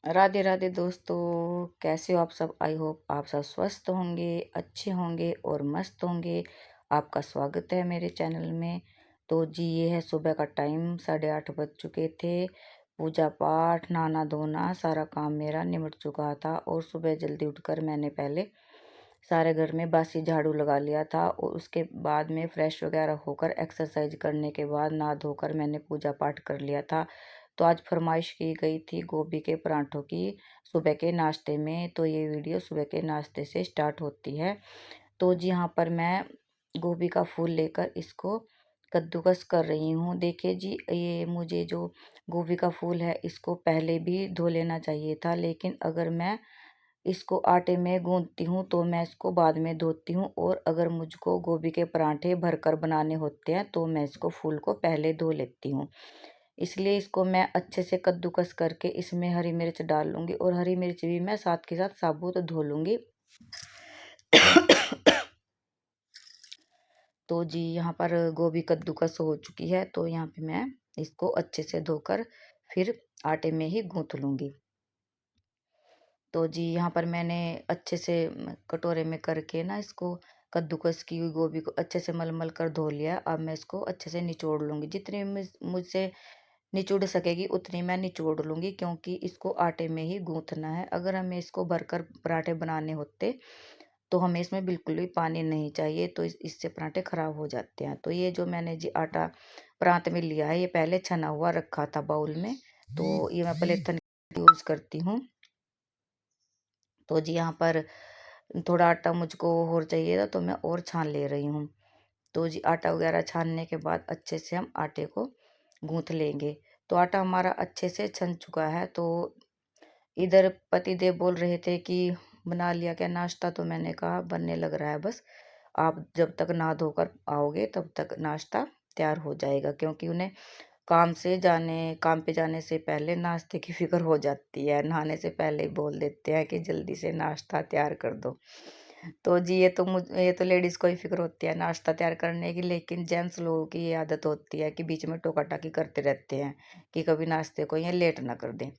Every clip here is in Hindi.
राधे राधे दोस्तों, कैसे हो आप सब। आई होप आप सब स्वस्थ होंगे, अच्छे होंगे और मस्त होंगे। आपका स्वागत है मेरे चैनल में। तो जी ये है सुबह का टाइम, 8:30 बज चुके थे। पूजा पाठ नहाना धोना सारा काम मेरा निमट चुका था और सुबह जल्दी उठकर मैंने पहले सारे घर में बासी झाड़ू लगा लिया था और उसके बाद में फ्रेश वगैरह होकर एक्सरसाइज करने के बाद नहा धोकर मैंने पूजा पाठ कर लिया था। तो आज फरमाइश की गई थी गोभी के परांठों की सुबह के नाश्ते में। तो ये वीडियो सुबह के नाश्ते से स्टार्ट होती है। तो जी यहाँ पर मैं गोभी का फूल लेकर इसको कद्दूकस कर रही हूँ। देखिए जी, ये मुझे जो गोभी का फूल है इसको पहले भी धो लेना चाहिए था, लेकिन अगर मैं इसको आटे में गूंथती हूँ तो मैं इसको बाद में धोती हूँ, और अगर मुझको गोभी के परांठे भरकर बनाने होते हैं तो मैं इसको फूल को पहले धो लेती हूँ। इसलिए इसको मैं अच्छे से कद्दूकस करके इसमें हरी मिर्च डाल लूँगी, और हरी मिर्च भी मैं साथ के साथ साबुत धो लूँगी। तो जी यहाँ पर गोभी कद्दूकस हो चुकी है, तो यहाँ पे मैं इसको अच्छे से धोकर फिर आटे में ही गूँथ लूँगी। तो जी यहाँ पर मैंने अच्छे से कटोरे में करके ना इसको कद्दूकस की हुई गोभी को अच्छे से मल कर धो लिया। अब मैं इसको अच्छे से निचोड़ लूँगी, जितनी मुझसे निचोड़ सकेगी उतनी मैं निचोड़ लूँगी, क्योंकि इसको आटे में ही गूँथना है। अगर हमें इसको भरकर पराठे बनाने होते तो हमें इसमें बिल्कुल भी पानी नहीं चाहिए, तो इससे पराठे ख़राब हो जाते हैं। तो ये जो मैंने जी आटा परात में लिया है, ये पहले छना हुआ रखा था बाउल में, तो ये मैं पॉलीथिन यूज़ करती हूँ। तो जी यहाँ पर थोड़ा आटा मुझको और चाहिए था, तो मैं और छान ले रही हूँ। तो जी आटा वगैरह छानने के बाद अच्छे से हम आटे को गूँथ लेंगे। तो आटा हमारा अच्छे से छन चुका है। तो इधर पतिदेव बोल रहे थे कि बना लिया क्या नाश्ता, तो मैंने कहा बनने लग रहा है, बस आप जब तक नहा धोकर आओगे तब तक नाश्ता तैयार हो जाएगा, क्योंकि उन्हें काम पे जाने से पहले नाश्ते की फिक्र हो जाती है। नहाने से पहले ही बोल देते हैं कि जल्दी से नाश्ता तैयार कर दो। तो जी ये तो लेडीज़ को ही फिक्र होती है नाश्ता तैयार करने की, लेकिन जेंट्स लोगों की ये आदत होती है कि बीच में टोका टाकी करते रहते हैं कि कभी नाश्ते को ये लेट ना कर दें।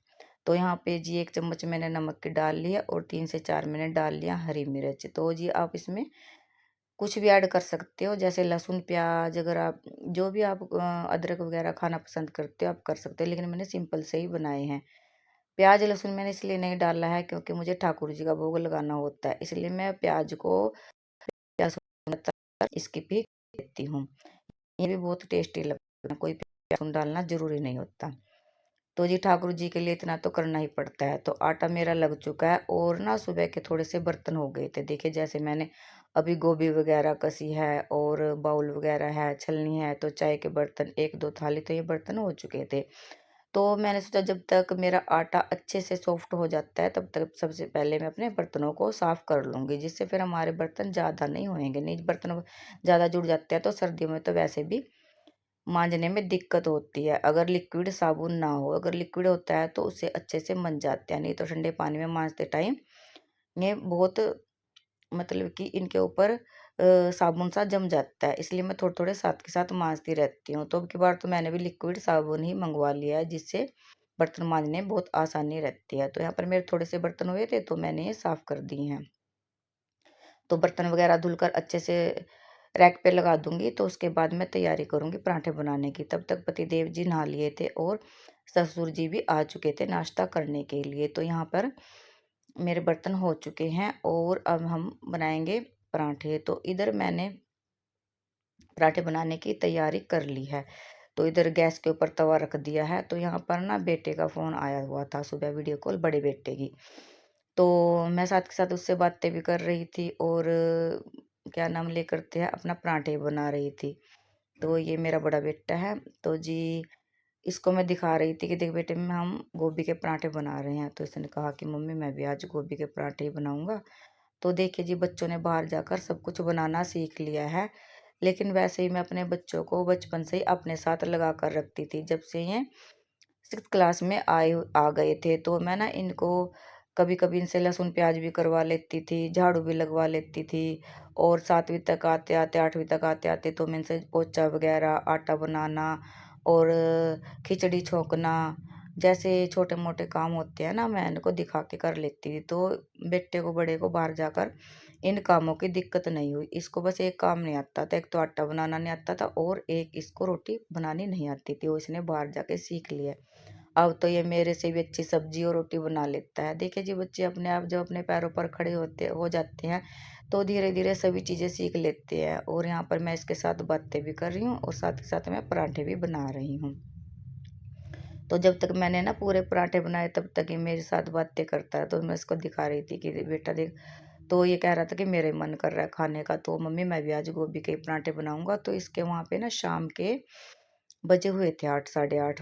तो यहाँ पे जी 1 चम्मच मैंने नमक की डाल लिया और 3 से 4 मैंने डाल लिया हरी मिर्च। तो जी आप इसमें कुछ भी ऐड कर सकते हो, जैसे लहसुन प्याज, अगर आप जो भी आप अदरक वगैरह खाना पसंद करते हो आप कर सकते हो, लेकिन मैंने सिंपल से ही बनाए हैं। प्याज लहसुन मैंने इसलिए नहीं डाला है क्योंकि मुझे ठाकुर जी का भोग लगाना होता है, इसलिए मैं प्याज को स्किप ही देती हूँ। ये भी बहुत टेस्टी लगता है, कोई प्याज लहसुन डालना जरूरी नहीं होता। तो जी ठाकुर जी के लिए इतना तो करना ही पड़ता है। तो आटा मेरा लग चुका है, और ना सुबह के थोड़े से बर्तन हो गए थे। देखिए जैसे मैंने अभी गोभी वगैरह कसी है और बाउल वगैरह है, छलनी है, तो चाय के बर्तन 1-2 थाली तो ये बर्तन हो चुके थे। तो मैंने सोचा जब तक मेरा आटा अच्छे से सॉफ्ट हो जाता है तब तक सबसे पहले मैं अपने बर्तनों को साफ़ कर लूँगी, जिससे फिर हमारे बर्तन ज़्यादा नहीं होएंगे। नहीं, बर्तन ज़्यादा जुड़ जाते हैं तो सर्दियों में तो वैसे भी मांजने में दिक्कत होती है, अगर लिक्विड साबुन ना हो। अगर लिक्विड होता है तो उससे अच्छे से मंज जाते हैं, नहीं तो ठंडे पानी में मांजते टाइम ये बहुत, मतलब कि इनके ऊपर साबुन सा जम जाता है, इसलिए मैं थोड़े थोड़े साथ के साथ मांजती रहती हूँ। तो अब की बार तो मैंने भी लिक्विड साबुन ही मंगवा लिया है, जिससे बर्तन मांजने में बहुत आसानी रहती है। तो यहाँ पर मेरे थोड़े से बर्तन हुए थे तो मैंने ये साफ़ कर दिए हैं। तो बर्तन वगैरह धुलकर अच्छे से रैक पे लगा दूंगी, तो उसके बाद मैं तैयारी करूंगी पराठे बनाने की। तब तक पतिदेव जी नहा लिए थे और ससुर जी भी आ चुके थे नाश्ता करने के लिए। तो यहाँ पर मेरे बर्तन हो चुके हैं और अब हम बनाएंगे पराठे। तो इधर मैंने पराठे बनाने की तैयारी कर ली है। तो इधर गैस के ऊपर तवा रख दिया है। तो यहाँ पर ना बेटे का फ़ोन आया हुआ था सुबह, वीडियो कॉल, बड़े बेटे की। तो मैं साथ के साथ उससे बातें भी कर रही थी और क्या नाम लेकर थे अपना पराठे बना रही थी। तो ये मेरा बड़ा बेटा है। तो जी इसको मैं दिखा रही थी कि देख बेटे, में हम गोभी के पराठे बना रहे हैं। तो इसने कहा कि मम्मी मैं भी आज गोभी के पराठे ही बनाऊंगा। तो देखिए जी, बच्चों ने बाहर जाकर सब कुछ बनाना सीख लिया है, लेकिन वैसे ही मैं अपने बच्चों को बचपन से ही अपने साथ लगा कर रखती थी। जब से ये 6th क्लास में आ गए थे तो मैं ना इनको कभी कभी इनसे लहसुन प्याज भी करवा लेती थी, झाड़ू भी लगवा लेती थी। और 7वीं तक आते आते 8वीं तक आते आते तो मैं इनसे पोचा वगैरह, आटा बनाना और खिचड़ी छोंकना, जैसे छोटे मोटे काम होते हैं ना, मैं इनको दिखा के कर लेती थी। तो बेटे को, बड़े को बाहर जाकर इन कामों की दिक्कत नहीं हुई। इसको बस एक काम नहीं आता था, एक तो आटा बनाना नहीं आता था और एक इसको रोटी बनानी नहीं आती थी, वो इसने बाहर जाके सीख लिया। अब तो ये मेरे से भी अच्छी सब्जी और रोटी बना लेता है। देखिए जी, बच्चे अपने आप जब अपने पैरों पर खड़े होते हो जाते हैं तो धीरे धीरे सभी चीज़ें सीख लेते हैं। और यहाँ पर मैं इसके साथ बातें भी कर रही हूँ और साथ ही साथ मैं पराठे भी बना रही हूँ। तो जब तक मैंने ना पूरे पराठे बनाए तब तक ये मेरे साथ बातें करता है। तो मैं इसको दिखा रही थी कि बेटा देख। तो ये कह रहा था कि मेरे मन कर रहा है खाने का, तो मम्मी मैं भी आज गोभी के पराठे बनाऊंगा। तो इसके वहाँ पे ना शाम के बजे हुए थे 8, साढ़े 8,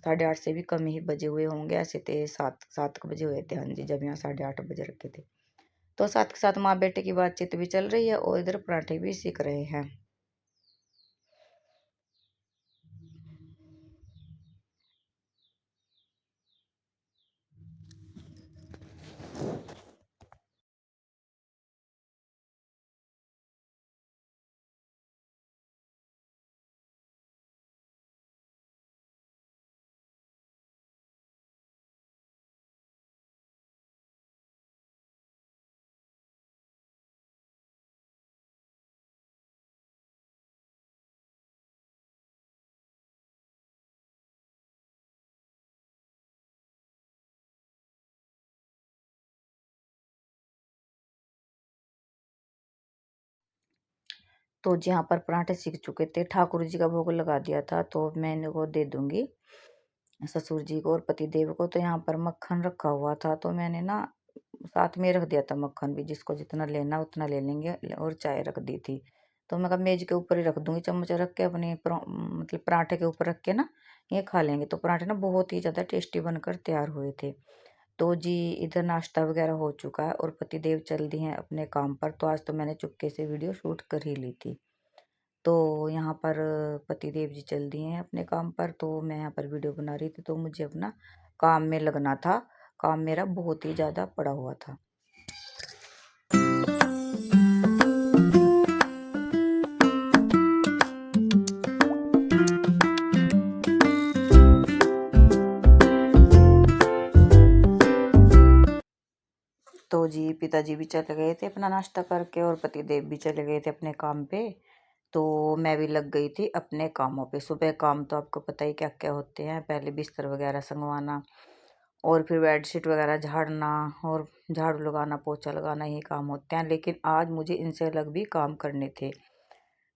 8:30 से भी कम ही बजे हुए होंगे, ऐसे थे 7 बजे हुए थे। हाँ जी, जब यहाँ 8:30 बजे रखे थे। तो साथ के साथ माँ बेटे की बातचीत भी चल रही है और इधर पराठे भी सीख रहे हैं। तो जी, यहाँ पर पराठे सीख चुके थे, ठाकुर जी का भोग लगा दिया था, तो मैं इनको दे दूंगी ससुर जी को और पति देव को। तो यहाँ पर मक्खन रखा हुआ था, तो मैंने ना साथ में रख दिया था मक्खन भी, जिसको जितना लेना उतना ले लेंगे, और चाय रख दी थी। तो मैं कहा मेज के ऊपर ही रख दूंगी, चम्मच रख के अपने मतलब पराठे के ऊपर रख के ना ये खा लेंगे। तो पराठे ना बहुत ही ज़्यादा टेस्टी बनकर तैयार हुए थे। तो जी, इधर नाश्ता वगैरह हो चुका है और पति देव चल दिए हैं अपने काम पर। तो आज तो मैंने चुपके से वीडियो शूट कर ही ली थी। तो यहाँ पर पति देव जी चल दिए हैं अपने काम पर, तो मैं यहाँ पर वीडियो बना रही थी। तो मुझे अपना काम में लगना था, काम मेरा बहुत ही ज़्यादा पड़ा हुआ था। तो जी, पिताजी भी चले गए थे अपना नाश्ता करके और पति देव भी चले गए थे अपने काम पे। तो मैं भी लग गई थी अपने कामों पे। सुबह काम तो आपको पता ही क्या क्या होते हैं, पहले बिस्तर वगैरह संगवाना और फिर बेडशीट वगैरह झाड़ना और झाड़ू लगाना, पोछा लगाना, यही काम होते हैं। लेकिन आज मुझे इनसे अलग भी काम करने थे।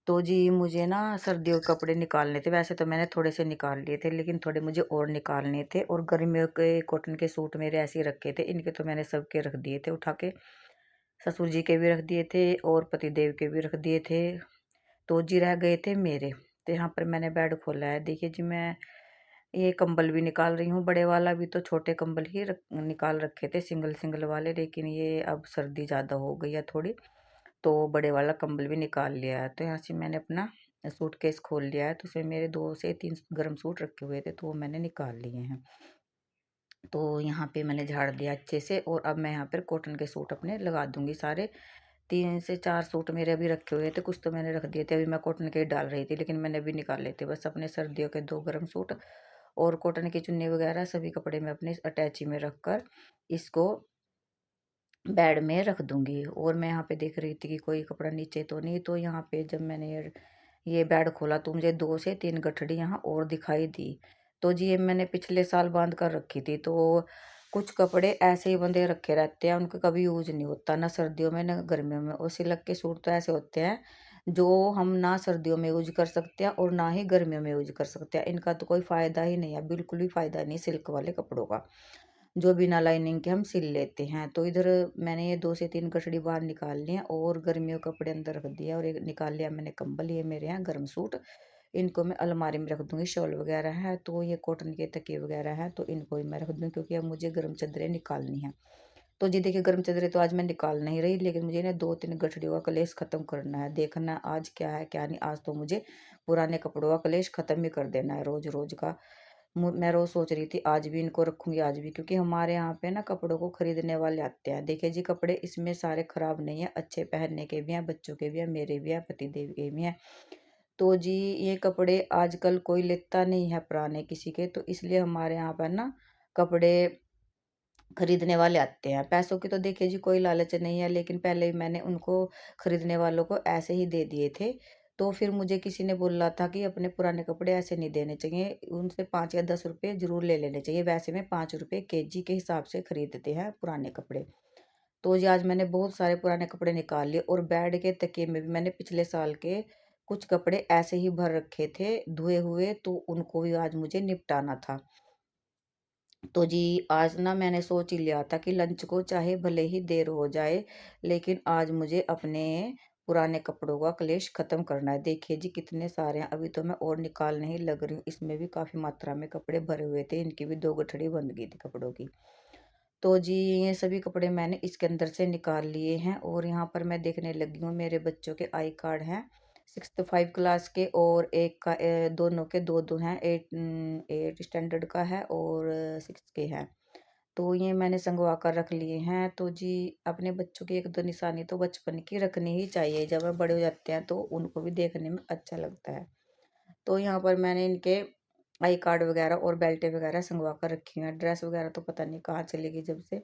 तो जी, मुझे ना सर्दियों के कपड़े निकालने थे। वैसे तो मैंने थोड़े से निकाल लिए थे, लेकिन थोड़े मुझे और निकालने थे। और गर्मियों के कॉटन के सूट मेरे ऐसे ही रखे थे, इनके तो मैंने सबके रख दिए थे उठा के। ससुर जी के भी रख दिए थे और पतिदेव के भी रख दिए थे। तो जी, रह गए थे मेरे। तो यहाँ पर मैंने बेड खोला है। देखिए जी, मैं ये कंबल भी निकाल रही हूँ, बड़े वाला भी। तो छोटे कंबल ही निकाल रखे थे, सिंगल सिंगल वाले, लेकिन ये अब सर्दी ज़्यादा हो गई है थोड़ी, तो बड़े वाला कंबल भी निकाल लिया है। तो यहाँ से मैंने अपना सूटकेस खोल लिया है। तो उसमें मेरे 2 से 3 गर्म सूट रखे हुए थे, तो वो मैंने निकाल लिए हैं। तो यहाँ पे मैंने झाड़ दिया अच्छे से और अब मैं यहाँ पर कॉटन के सूट अपने लगा दूंगी सारे। 3 से 4 सूट मेरे अभी रखे हुए थे, कुछ तो मैंने रख दिए थे। अभी मैं कॉटन के ही डाल रही थी, लेकिन मैंने अभी निकाल लेते बस अपने सर्दियों के 2 गर्म सूट। और कॉटन की चुन्नी वगैरह सभी कपड़े में अपने अटैची में रख कर इसको बेड में रख दूंगी। और मैं यहाँ पे देख रही थी कि कोई कपड़ा नीचे तो नहीं। तो यहाँ पे जब मैंने ये बेड खोला तो मुझे 2 से 3 गठड़ी यहाँ और दिखाई दी। तो जी, ये मैंने पिछले साल बांध कर रखी थी। तो कुछ कपड़े ऐसे ही बंधे रखे रहते हैं, उनका कभी यूज नहीं होता, ना सर्दियों में ना गर्मियों में। और सिल्क के सूट तो ऐसे होते हैं जो हम ना सर्दियों में यूज कर सकते हैं और ना ही गर्मियों में यूज कर सकते हैं। इनका तो कोई फायदा ही नहीं है, बिल्कुल भी फायदा नहीं सिल्क वाले कपड़ों का, जो बिना लाइनिंग के हम सिल लेते हैं। तो इधर मैंने ये 2 से 3 गठड़ी बाहर निकाल ली हैं और गर्मियों के कपड़े अंदर रख दिया। और एक निकाल लिया मैंने कंबल, ये मेरे हैं गर्म सूट। इनको मैं अलमारी में रख दूंगी। शॉल वगैरह है तो ये कॉटन के तकिए वगैरह हैं, तो इनको भी मैं रख दूंगी, क्योंकि अब मुझे गर्म चादरें निकालनी है। तो जी देखिए, गर्म चादरें तो आज मैं निकाल नहीं रही, लेकिन मुझे ना 2-3 गठड़ियों का कलेश खत्म करना है। देखना आज क्या है क्या नहीं। आज तो मुझे पुराने कपड़ों का कलेश खत्म ही कर देना है, रोज रोज का। मैं रोज सोच रही थी आज भी इनको रखूंगी आज भी, क्योंकि हमारे यहाँ पे ना कपड़ों को खरीदने वाले आते हैं। देखिए जी, कपड़े इसमें सारे खराब नहीं है, अच्छे पहनने के भी हैं, बच्चों के भी हैं, मेरे भी हैं, पति देव के भी हैं। तो जी ये कपड़े आजकल कोई लेता नहीं है पुराने किसी के, तो इसलिए हमारे यहाँ पर ना कपड़े खरीदने वाले आते हैं। पैसों की तो देखिए जी कोई लालच नहीं है, लेकिन पहले मैंने उनको खरीदने वालों को ऐसे ही दे दिए थे। तो फिर मुझे किसी ने बोला था कि अपने पुराने कपड़े ऐसे नहीं देने चाहिए, उनसे 5 या 10 रुपए ज़रूर ले लेने चाहिए। वैसे में 5 रुपए केजी के हिसाब से खरीदते हैं पुराने कपड़े। तो जी आज मैंने बहुत सारे पुराने कपड़े निकाल लिए, और बेड के तकिए में भी मैंने पिछले साल के कुछ कपड़े ऐसे ही भर रखे थे धुए हुए, तो उनको भी आज मुझे निपटाना था। तो जी आज ना मैंने सोच ही लिया था कि लंच को चाहे भले ही देर हो जाए, लेकिन आज मुझे अपने पुराने कपड़ों का कलेश खत्म करना है। देखिए जी कितने सारे हैं, अभी तो मैं और निकालने ही लग रही हूँ। इसमें भी काफी मात्रा में कपड़े भरे हुए थे, इनकी भी 2 गठरी बंध गई थी कपड़ों की। तो जी ये सभी कपड़े मैंने इसके अंदर से निकाल लिए हैं, और यहाँ पर मैं देखने लगी हूँ मेरे बच्चों के आई कार्ड हैं 6th 5 क्लास के, और एक का दोनों के दो दो हैं, 8 स्टैंडर्ड का है और 6 के हैं। तो ये मैंने संगवा कर रख लिए हैं। तो जी अपने बच्चों की एक दो निशानी तो बचपन की रखनी ही चाहिए, जब वो बड़े हो जाते हैं तो उनको भी देखने में अच्छा लगता है। तो यहाँ पर मैंने इनके आई कार्ड वगैरह और बेल्टें वगैरह संगवा कर रखी हैं। ड्रेस वगैरह तो पता नहीं कहाँ चली गई जब से,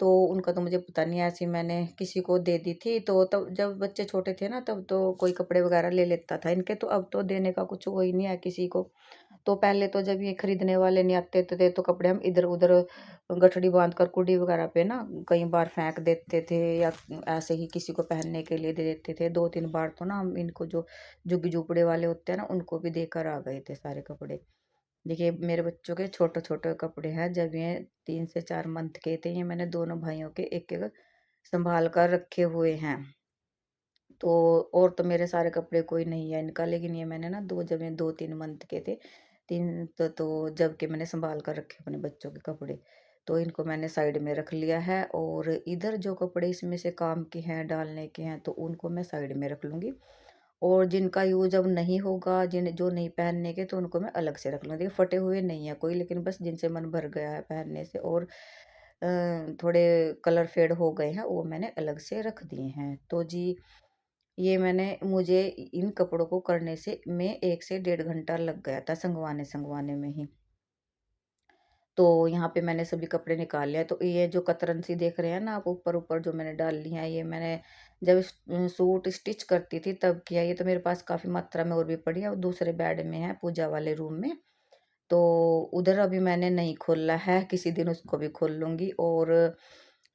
तो उनका तो मुझे पता नहीं है, ऐसी मैंने किसी को दे दी थी। तो तब जब बच्चे छोटे थे ना, तब तो कोई कपड़े वगैरह ले लेता था इनके, तो अब तो देने का कुछ वो ही नहीं है किसी को। तो पहले तो जब ये खरीदने वाले नहीं आते थे तो कपड़े हम इधर उधर गठड़ी बांध कर कुड़ी वगैरह पे ना कई बार फेंक देते थे, या ऐसे ही किसी को पहनने के लिए दे देते थे। 2 3 बार तो ना हम इनको जो झुग्गी झोपड़े वाले होते हैं ना, उनको भी देकर आ गए थे सारे कपड़े। देखिए मेरे बच्चों के छोटे छोटे कपड़े हैं, जब ये 3 से 4 मंथ के थे, ये मैंने दोनों भाइयों के एक एक संभाल कर रखे हुए हैं। तो और तो मेरे सारे कपड़े कोई नहीं है इनका, लेकिन ये मैंने ना दो, जब ये 2 3 मंथ के थे, तीन तो जब के मैंने संभाल कर रखे अपने बच्चों के कपड़े, तो इनको मैंने साइड में रख लिया है। और इधर जो कपड़े इसमें से काम के हैं डालने के हैं, तो उनको मैं साइड में रख लूंगी। और जिनका यूज अब नहीं होगा, जिन जो नहीं पहनने के, तो उनको मैं अलग से रख लूंगी। देखिए फटे हुए नहीं है कोई, लेकिन बस जिनसे मन भर गया है पहनने से, और थोड़े कलर फेड हो गए हैं, वो मैंने अलग से रख दिए हैं। तो जी ये मैंने मुझे इन कपड़ों को करने से में 1 से 1.5 घंटा लग गया था, संगवाने संगवाने में ही। तो यहाँ पे मैंने सभी कपड़े निकाल लिया। तो ये जो कतरन सी देख रहे हैं ना आप, ऊपर ऊपर जो मैंने डाल ली है, ये मैंने जब सूट स्टिच करती थी तब किया। ये तो मेरे पास काफी मात्रा में और भी पड़ी है, और दूसरे बेड में है पूजा वाले रूम में। तो उधर अभी मैंने नहीं खोला है, किसी दिन उसको भी खोल लूंगी। और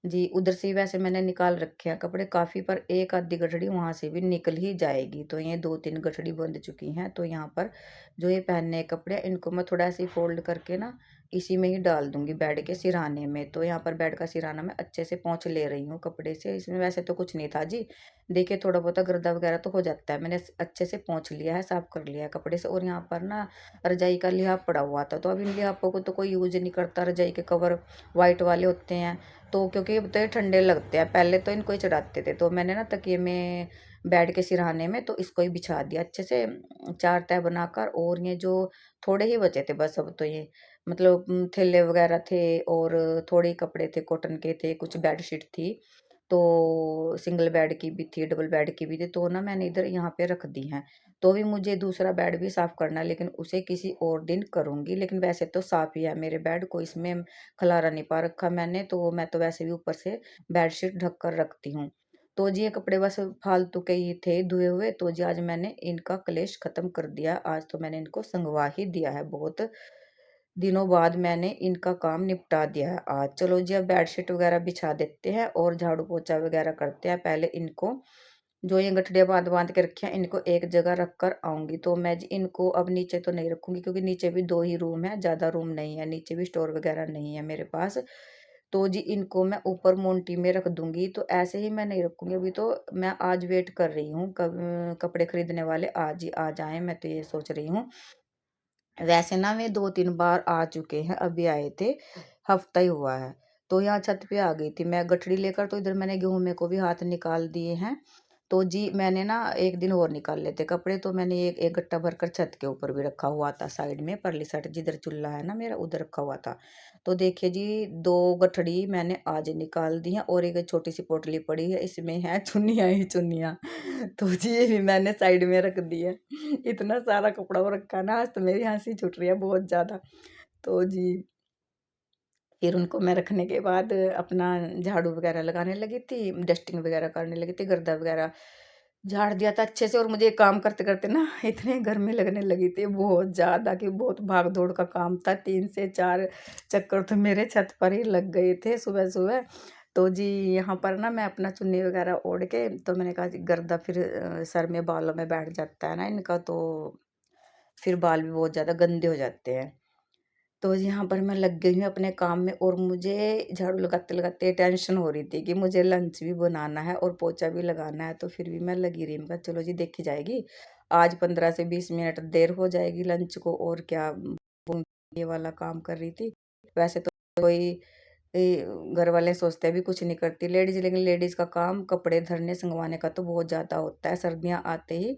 जी उधर से ही वैसे मैंने निकाल रखे हैं कपड़े काफी, पर एक आधी गठड़ी वहां से भी निकल ही जाएगी। तो ये 2 3 गठड़ी बंध चुकी हैं। तो यहाँ पर जो ये पहनने के कपड़े हैं, इनको मैं थोड़ा ऐसे फोल्ड करके ना इसी में ही डाल दूंगी बेड के सिराने में। तो यहाँ पर बेड का सिराना मैं अच्छे से पोंछ ले रही हूँ कपड़े से। इसमें वैसे तो कुछ नहीं था जी, देखिए थोड़ा बहुत गर्दा वगैरह तो हो जाता है, मैंने अच्छे से पोंछ लिया है, साफ कर लिया है कपड़े से। और यहाँ पर ना रजाई का लिहाफ पड़ा हुआ था, तो अब इन लिहाफों को तो कोई यूज नहीं करता। रजाई के कवर वाइट वाले होते हैं, तो क्योंकि अब तो ये ठंडे लगते हैं, पहले तो इनको ही चढ़ाते थे। तो मैंने ना तकिए में बेड के सिरहाने में तो इसको ही बिछा दिया अच्छे से, 4 तह बनाकर। और ये जो थोड़े ही बचे थे बस, अब तो ये मतलब थैले वगैरह थे, और थोड़े ही कपड़े थे, कॉटन के थे, कुछ बेडशीट थी। तो सिंगल बेड की भी थी, डबल बेड की भी थी, तो ना मैंने इधर यहाँ पे रख दी हैं। तो भी मुझे दूसरा बेड भी साफ करना है, लेकिन उसे किसी और दिन करूंगी। लेकिन वैसे तो साफ ही है मेरे बेड को, इसमें खलारा नहीं पा रखा मैंने। तो मैं तो वैसे भी ऊपर से बेडशीट ढक कर रखती हूँ। तो जी ये कपड़े बस फालतू के ही थे धुए हुए, तो जी आज मैंने इनका क्लेश खत्म कर दिया। आज तो मैंने इनको संगवा ही दिया है, बहुत दिनों बाद मैंने इनका काम निपटा दिया है आज। चलो जी अब बेडशीट वगैरह बिछा देते हैं और झाड़ू पोछा वगैरह करते हैं। पहले इनको जो ये गठड़ियाँ बांध बांध के रखी हैं, इनको एक जगह रख कर आऊंगी। तो मैं जी इनको अब नीचे तो नहीं रखूंगी, क्योंकि नीचे भी 2 ही रूम है, ज्यादा रूम नहीं है, नीचे भी स्टोर वगैरह नहीं है मेरे पास। तो जी इनको मैं ऊपर मोन्टी में रख दूंगी। तो ऐसे ही मैं नहीं रखूंगी, अभी तो मैं आज वेट कर रही हूँ कब कपड़े खरीदने वाले आज ही आ जाएं, मैं तो ये सोच रही हूँ। वैसे ना वे 2 3 बार आ चुके हैं, अभी आए थे, हफ्ता ही हुआ है। तो यहाँ छत पे आ गई थी मैं गठड़ी लेकर, तो इधर मैंने गेहूं में को भी हाथ निकाल दिए हैं। तो जी मैंने ना एक दिन और निकाल लेते कपड़े, तो मैंने एक एक गट्टा भरकर छत के ऊपर भी रखा हुआ था, साइड में परली साइड जिधर चूल्हा है ना मेरा उधर रखा हुआ था। तो देखिए जी 2 गठड़ी मैंने आज निकाल दी हैं और एक छोटी सी पोटली पड़ी है, इसमें है चुन्नियाँ ही चुन्नियाँ। तो जी ये भी मैंने साइड में रख दी है। इतना सारा कपड़ा वो रखा ना, आज तो मेरी हंसी छूट रही है बहुत ज़्यादा। तो जी फिर उनको मैं रखने के बाद अपना झाड़ू वगैरह लगाने लगी थी, डस्टिंग वगैरह करने लगी थी, गर्दा वगैरह झाड़ दिया था अच्छे से। और मुझे काम करते-करते ना इतनी गर्मी लगने लगी थी बहुत ज़्यादा कि बहुत भाग-दौड़ का काम था। 3 से 4 चक्कर तो मेरे छत पर ही लग गए थे सुबह-सुबह। तो जी यहाँ पर ना मैं अपना चुन्नी वगैरह ओढ़ के, तो मैंने कहा जी गर्दा फिर सर में बालों में बैठ जाता है ना इनका, तो फिर बाल भी बहुत ज़्यादा गंदे हो जाते हैं। तो यहाँ पर मैं लग गई हूँ अपने काम में, और मुझे झाड़ू लगाते-लगाते टेंशन हो रही थी कि मुझे लंच भी बनाना है और पोछा भी लगाना है, तो फिर भी मैं लगी रही। मैं कहा चलो जी देखी जाएगी, आज 15 से 20 मिनट देर हो जाएगी लंच को, और क्या ये वाला काम कर रही थी। वैसे तो कोई घर वाले सोचते हैं भी कुछ नहीं करती लेडीज़, लेकिन लेडीज़ का काम कपड़े धरने संगवाने का तो बहुत ज़्यादा होता है। सर्दियाँ आते ही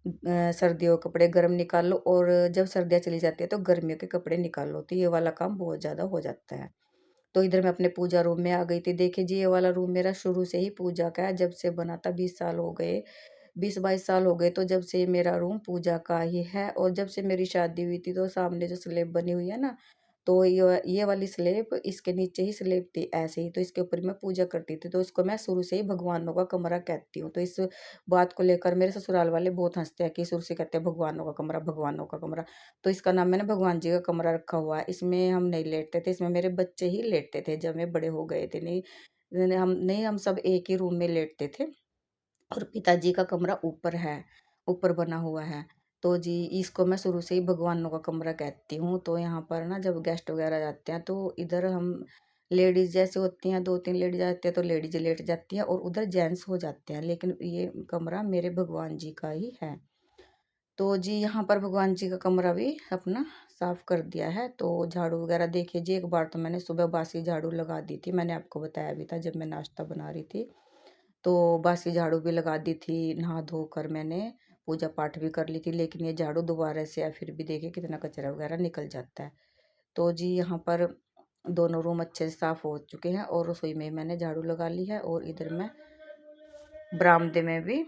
सर्दियों के कपड़े गर्म निकाल लो, और जब सर्दियाँ चली जाती है तो गर्मियों के कपड़े निकाल लो, तो ये वाला काम बहुत ज़्यादा हो जाता है। तो इधर मैं अपने पूजा रूम में आ गई थी। देखिए जी ये वाला रूम मेरा शुरू से ही पूजा का है, जब से बना था 20 साल हो गए, 20-22 साल हो गए, तो जब से मेरा रूम पूजा का ही है। और जब से मेरी शादी हुई थी तो सामने जो स्लैब बनी हुई है ना, तो ये वाली स्लैब इसके नीचे ही स्लैब थी ऐसे ही, तो इसके ऊपर मैं पूजा करती थी। तो इसको मैं शुरू से ही भगवानों का कमरा कहती हूँ। तो इस बात को लेकर मेरे ससुराल वाले बहुत हँसते हैं कि शुरू से कहते हैं भगवानों का कमरा, भगवानों का कमरा। तो इसका नाम मैंने भगवान जी का कमरा रखा हुआ है। इसमें हम नहीं लेटते थे, इसमें मेरे बच्चे ही लेटते थे जब मैं बड़े हो गए थे। नहीं हम सब एक ही रूम में लेटते थे। और पिताजी का कमरा ऊपर है, ऊपर बना हुआ है। तो जी इसको मैं शुरू से ही भगवानों का कमरा कहती हूँ। तो यहाँ पर ना जब गेस्ट वगैरह जाते हैं तो इधर हम लेडीज़ जैसे होती हैं, 2-3 लेडीज़ आती हैं तो लेडीज़ लेट जाती हैं और उधर जेंट्स हो जाते हैं। लेकिन ये कमरा मेरे भगवान जी का ही है। तो जी यहाँ पर भगवान जी का कमरा भी अपना साफ कर दिया है। तो झाड़ू वगैरह देखिए जी, एक बार तो मैंने सुबह बासी झाड़ू लगा दी थी, मैंने आपको बताया भी था जब मैं नाश्ता बना रही थी। तो बासी झाड़ू भी लगा दी थी, नहा धोकर मैंने पूजा पाठ भी कर ली थी। लेकिन ये झाड़ू दोबारा से है, फिर भी देखिए कितना कचरा वगैरह निकल जाता है। तो जी यहाँ पर दोनों रूम अच्छे से साफ हो चुके हैं, और रसोई में मैंने झाड़ू लगा ली है, और इधर मैं बरामदे में भी